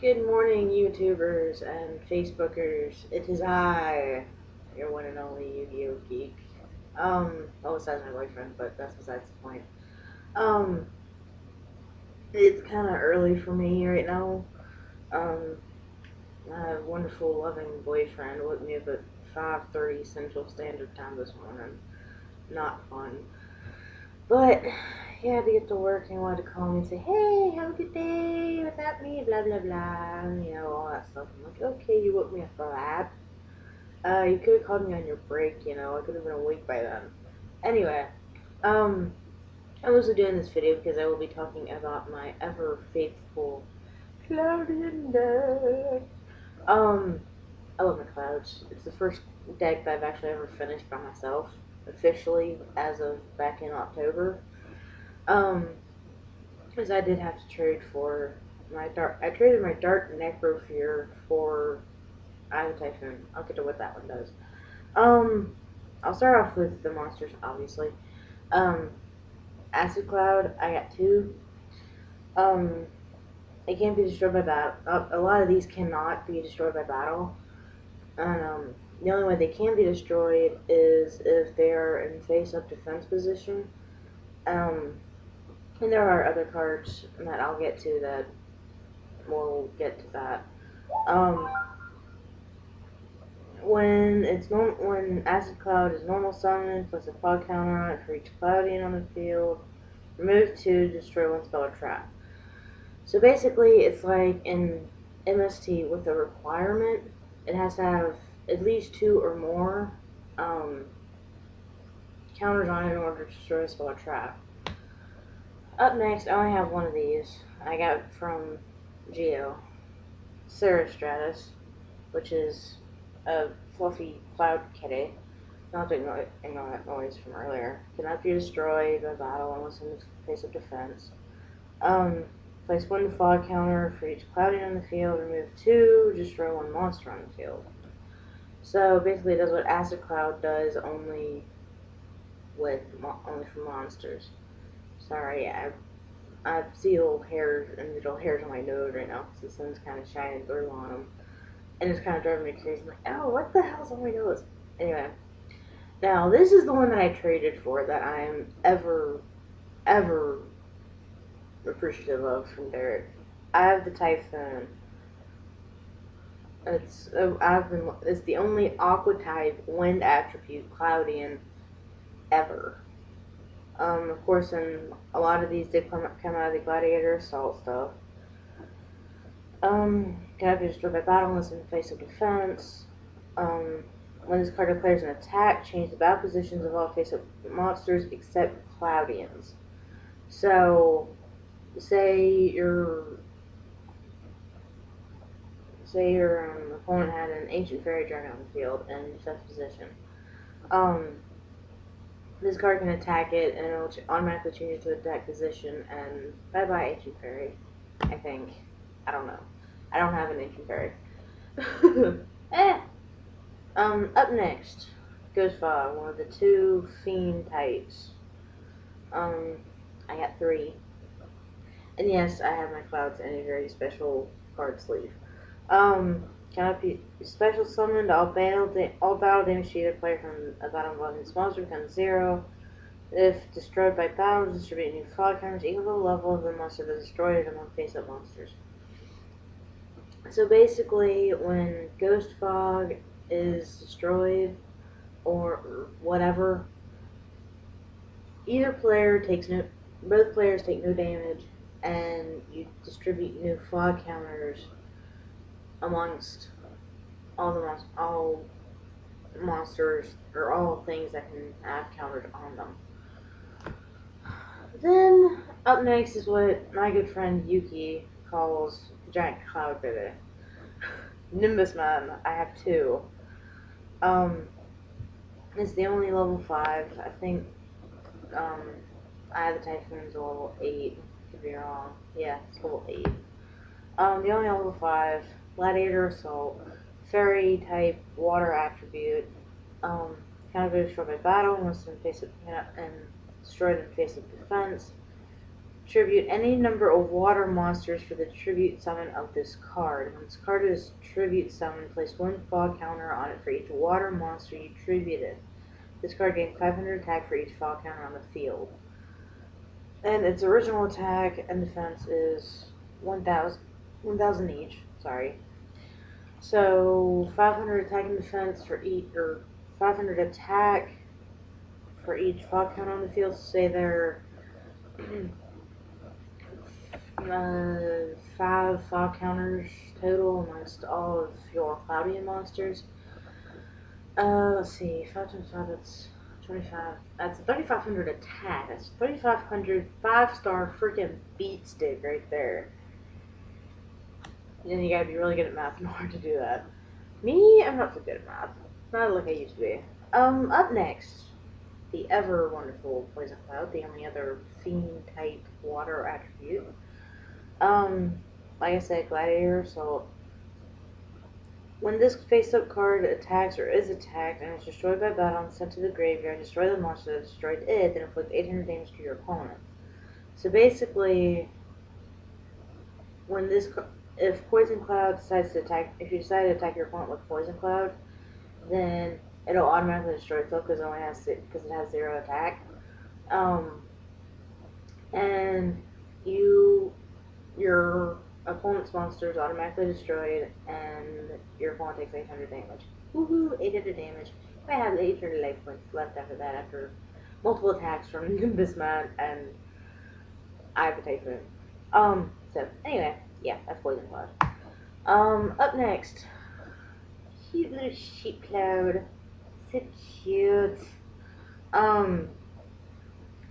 Good morning, YouTubers and Facebookers. It is I, your one and only Yu-Gi-Oh geek. Well, besides my boyfriend, but that's besides the point. Um, it's kind of early for me right now. Um, my wonderful, loving boyfriend woke me up at 5:30 Central Standard Time this morning. Not fun, but he had to get to work and wanted to call me and say, "Hey, have a good day without me," blah blah blah, all that stuff. I'm like, "Okay, you woke me up for that." You could have called me on your break, I could have been awake by then. Anyway, um, I'm also doing this video because I will be talking about my ever faithful Cloudian deck. Um, I love my clouds. It's the first deck that I've actually ever finished by myself, officially, as of back in October. Because I did have to trade for I traded my Dark Necrofear for I have a Typhoon. I'll get to what that one does. Um, I'll start off with the monsters, obviously. Um, Acid Cloud, I got two. Um, it can't be destroyed by battle. A lot of these cannot be destroyed by battle. And, the only way they can be destroyed is if they are in face-up defense position. And there are other cards that I'll get to that will get to that. Um, when Acid Cloud is normal summon, plus a fog counter on it for each Cloudian on the field. Remove 2 to destroy 1 spell or trap. So basically, it's like in MST with a requirement, it has to have at least 2 or more counters on it in order to destroy a spell or trap. Up next, I only have one of these. I got it from Geo. Stratus, which is a fluffy cloud kitty. Not to ignore that noise from earlier. Cannot be destroyed by battle unless in face of defense. Place 1 fog counter for each Cloudian on the field. Remove 2, destroy 1 monster on the field. So basically, it does what Acid Cloud does, only for monsters. Sorry, I see little hairs on my nose right now because the sun's kind of shining through on them, and it's kind of driving me crazy. I'm like, oh, what the hell's on my nose? Anyway, now this is the one that I traded for that I am ever appreciative of from Derek. I have the Typhoon. It's the only Aqua type wind attribute Cloudian ever. Of course, and a lot of these did come out of the Gladiator Assault stuff. Cannot be destroyed by battle unless in face of defense. When this card declares an attack, change the battle positions of all face-up monsters except Cloudians. So, say your opponent had an Ancient Fairy Dragon on the field in defense position. This card can attack it, and it'll automatically change it to attack position, and bye-bye Ancient Fairy, I think. I don't know. I don't have an Ancient Fairy. Up next, Ghost Fog, one of the 2 Fiend types. I got 3. And yes, I have my Clouds in a very special card sleeve. Cannot be special summoned. All battle damage to either player from a battle involving this monster becomes 0. If destroyed by battle, distribute new fog counters equal to the level of the monster that destroyed it among face-up monsters. So basically, when Ghost Fog is destroyed or whatever, both players take no damage, and you distribute new fog counters amongst all monsters or all things that can have counters on them. Then up next is what my good friend Yuki calls the giant cloud baby. Nimbus Man. I have 2. It's the only level 5. I think I have the Typhoon's level 8. Could be wrong. Yeah, it's level 8. The only level 5, Gladiator Assault, Fairy type, water attribute. Cannot be destroyed by battle unless in face of and destroyed in face of defense. Tribute any number of water monsters for the tribute summon of this card. When this card is tribute summoned, place one fog counter on it for each water monster you tributed. This card gains 500 attack for each fog counter on the field. And its original attack and defense is 1,000 each. Sorry. So 500 attack and defense for each, or 500 attack for each fog counter on the field. Say they're 5 fog counters total amongst all of your Cloudian monsters. Let's see, 5 times 5, that's 25. That's a 3,500 attack. That's 3,500 5-star freaking beat stick right there. And you gotta be really good at math in order to do that. Me, I'm not so good at math. Not like I used to be. Up next, the ever wonderful Poison Cloud, the only other fiend type water attribute. Like I said, Gladiator Assault. When this face-up card attacks or is attacked and is destroyed by battle and sent to the graveyard, destroy the monster that destroyed it, then inflict 800 damage to your opponent. So basically, when this, if Poison Cloud decides to attack, if you decide to attack your opponent with Poison Cloud, then it'll automatically destroy itself because it has 0 attack. And your opponent's monster is automatically destroyed, and your opponent takes 800 damage. Woohoo! 800 damage. I have 800 life points left after that, after multiple attacks from Nimbus Man, and I have a Typhoon. So, anyway, yeah, that's Poison Cloud. Up next, cute little sheep cloud. So cute.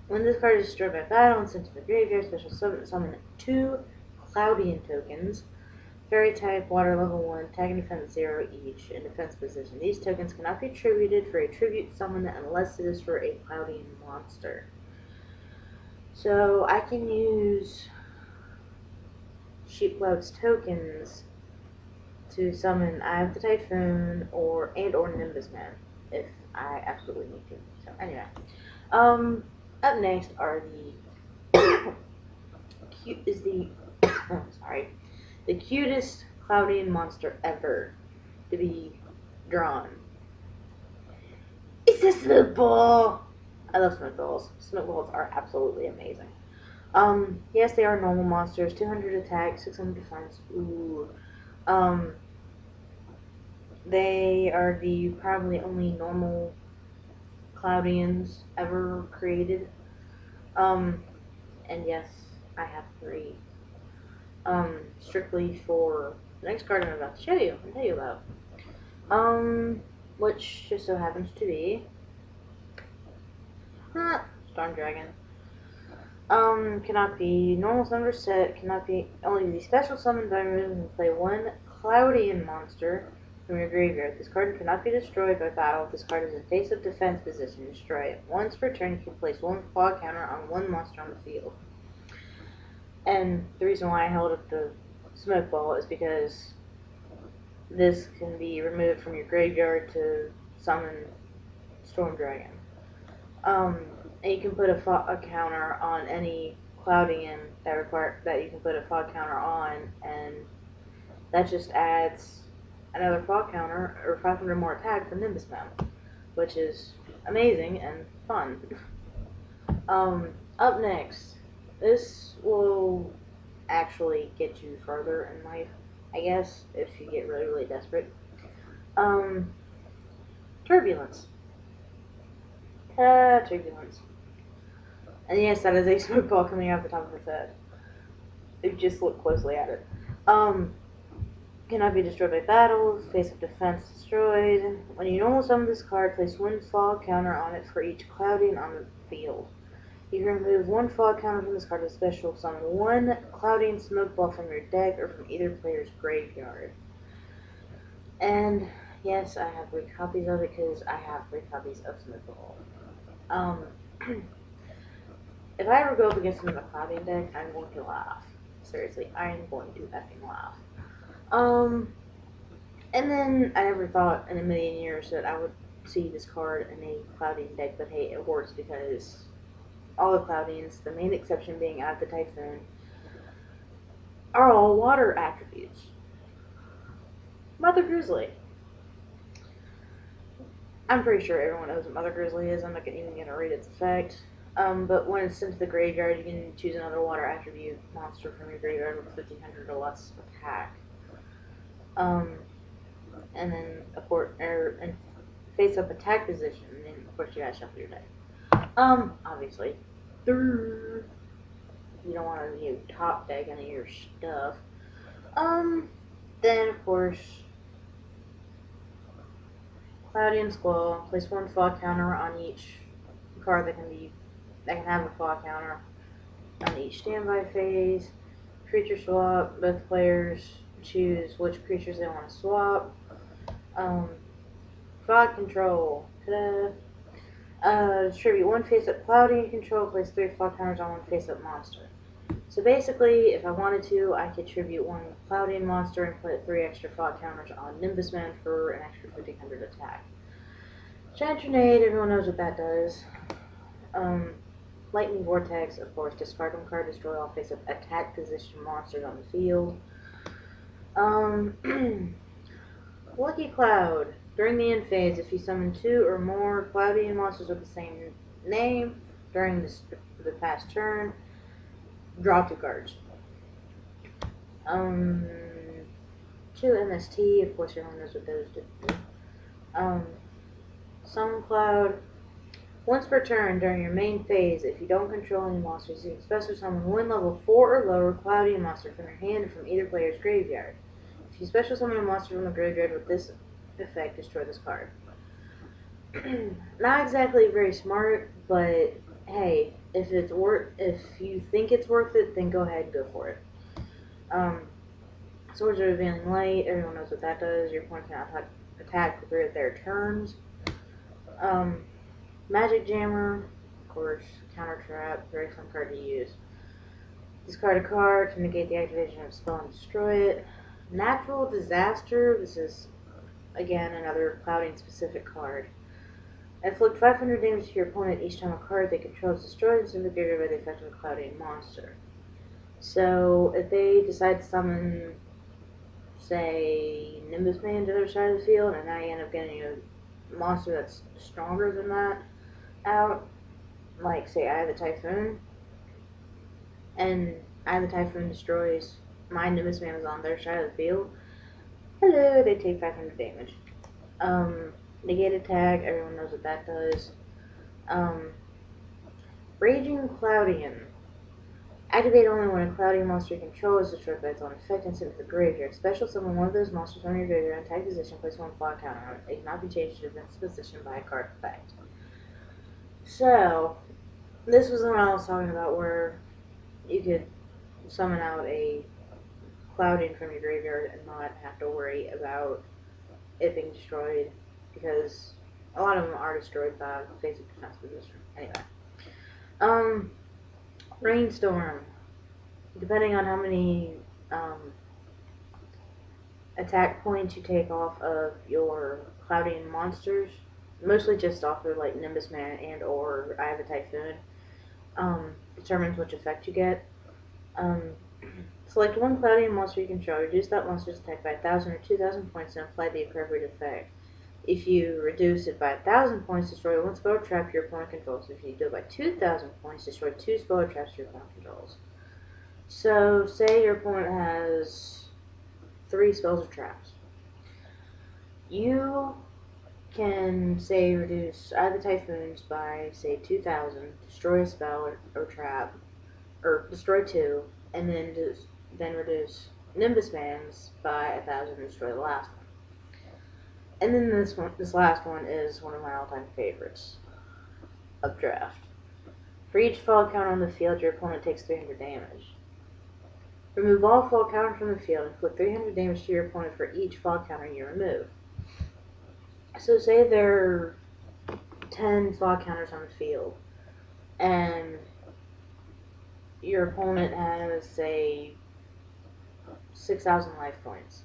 When this card is destroyed by battle and sent to the graveyard, special summon 2 Cloudian tokens. Fairy type, water level 1, attack and defense 0 each in defense position. These tokens cannot be attributed for a tribute summon unless it is for a Cloudian monster. So I can use Sheep Cloud's tokens to summon Eye of the Typhoon or Nimbus Man if I absolutely need to. So anyway, up next are the cutest Cloudian monster ever to be drawn. It's a smoke ball. I love smoke balls. Smoke balls are absolutely amazing. Yes, they are normal monsters. 200 attack, 600 defense. Ooh. They are the probably only normal Cloudians ever created. And yes, I have 3. Strictly for the next card I'm about to show you and tell you about. Which just so happens to be Storm Dragon. Cannot be normal summon set, cannot be only be special summoned by removing and play 1 Cloudian monster from your graveyard. This card cannot be destroyed by battle. If this card is in face-up defense position, destroy it. Once per turn, you can place 1 fog counter on 1 monster on the field. And the reason why I held up the smoke ball is because this can be removed from your graveyard to summon Storm Dragon. And you can put a counter on any Cloudian that you can put a fog counter on, and that just adds another fog counter or 500 more attack for Nimbus Man, which is amazing and fun. Up next, this will actually get you further in life, I guess, if you get really, really desperate. Turbulence. Turbulence. And yes, that is a smoke ball coming out the top of its head. If you just look closely at it. Cannot be destroyed by battle. Face-up defense destroyed. When you normal summon this card, place 1 fog counter on it for each Cloudian on the field. You can remove 1 fog counter from this card with special summon 1 Cloudian smoke ball from your deck or from either player's graveyard. And yes, I have 3 copies of it because I have 3 copies of smoke ball. If I ever go up against him in a Cloudian deck, I'm going to laugh. Seriously, I am going to effing laugh. And then I never thought in a million years that I would see this card in a Cloudian deck, but hey, it works because all the Cloudians, the main exception being out of the Typhoon, are all water attributes. Mother Grizzly. I'm pretty sure everyone knows what Mother Grizzly is. I'm not even going to read its effect. But when it's sent to the graveyard, you can choose another water attribute monster from your graveyard with 1500 or less attack. And then, of course, and face up attack position, and then, of course, you gotta shuffle your deck. Obviously. You don't want to top deck any of your stuff. Then, of course, Cloudian Squall. Place one fog counter on each card that can have a fog counter on each standby phase. Creature swap. Both players choose which creatures they want to swap. Fog control. Distribute one face-up Cloudian control. Place 3 fog counters on one face-up monster. So basically, if I wanted to, I could tribute one Cloudian monster and put 3 extra fog counters on Nimbus Man for an extra 1500 attack. Giant Grenade, everyone knows what that does. Lightning Vortex, of course, discard one card, destroy all face-up attack position monsters on the field. Lucky Cloud. During the end phase, if you summon 2 or more Cloudian monsters with the same name during the past turn, draw 2 cards. 2 MST, of course everyone knows what those do. Summon Cloud. Once per turn during your main phase, if you don't control any monsters, you can special summon one level 4 or lower Cloudian monster from your hand or from either player's graveyard. If you special summon a monster from the graveyard with this effect, destroy this card. Not exactly very smart, but hey, if you think it's worth it, then go ahead and go for it. Swords of Revealing Light, everyone knows what that does. Your opponent can attack for 3 of their turns. Magic Jammer, of course, counter trap, very fun card to use. Discard a card to negate the activation of a spell and destroy it. Natural Disaster, this is again another Cloudian specific card. Inflict 500 damage to your opponent each time a card they control is destroyed and disintegrated by the effect of a Cloudian monster. So if they decide to summon, say, Nimbus Man to the other side of the field, and now you end up getting a monster that's stronger than that out, like, say, Eye of the Typhoon, and Eye of the Typhoon destroys my Nimbus Man is on their side of the field, hello, they take 500 damage. Negate attack, everyone knows what that does. Raging Cloudian. Activate only when a Cloudian monster you control is destroyed by its own effect and sent to the graveyard. Special summon one of those monsters from your graveyard in attack position, place one fog counter on it. It cannot be changed to its position by a card effect. So, this was the one I was talking about where you could summon out a Cloudian from your graveyard and not have to worry about it being destroyed, because a lot of them are destroyed by basic defense position. Anyway. Rainstorm. Depending on how many attack points you take off of your Cloudian monsters, mostly just off of like Nimbus Man and or Eye of the Typhoon, determines which effect you get. Select one Cloudian monster you control, reduce that monster's attack by 1,000 or 2,000 points and apply the appropriate effect. If you reduce it by 1,000 points, destroy one spell trap your opponent controls. If you do it by 2,000 points, destroy 2 spell traps your opponent controls. So, say your opponent has 3 spells or traps. You can, say, reduce either Typhoons by, say, 2,000, destroy a spell or trap, or destroy 2, and then reduce Nimbus Mans by 1,000 and destroy the last one. And then this last one is one of my all-time favorites, Updraft. For each fall counter on the field, your opponent takes 300 damage. Remove all fall counters from the field and inflict 300 damage to your opponent for each fall counter you remove. So say there are 10 fall counters on the field, and your opponent has, say, 6,000 life points.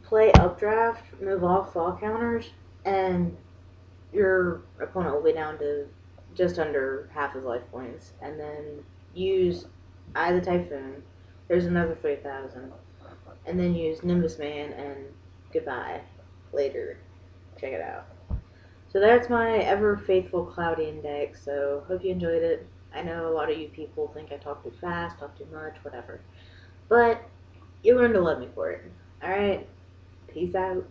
Play Updraft, move all fall counters, and your opponent will be down to just under half his life points, and then use Eye of the Typhoon. There's another 3,000, and then use Nimbus Man and goodbye later. Check it out. So that's my ever faithful Cloudian deck. So hope you enjoyed it. I know a lot of you people think I talk too fast, talk too much, whatever, but you learn to love me for it. All right, peace out.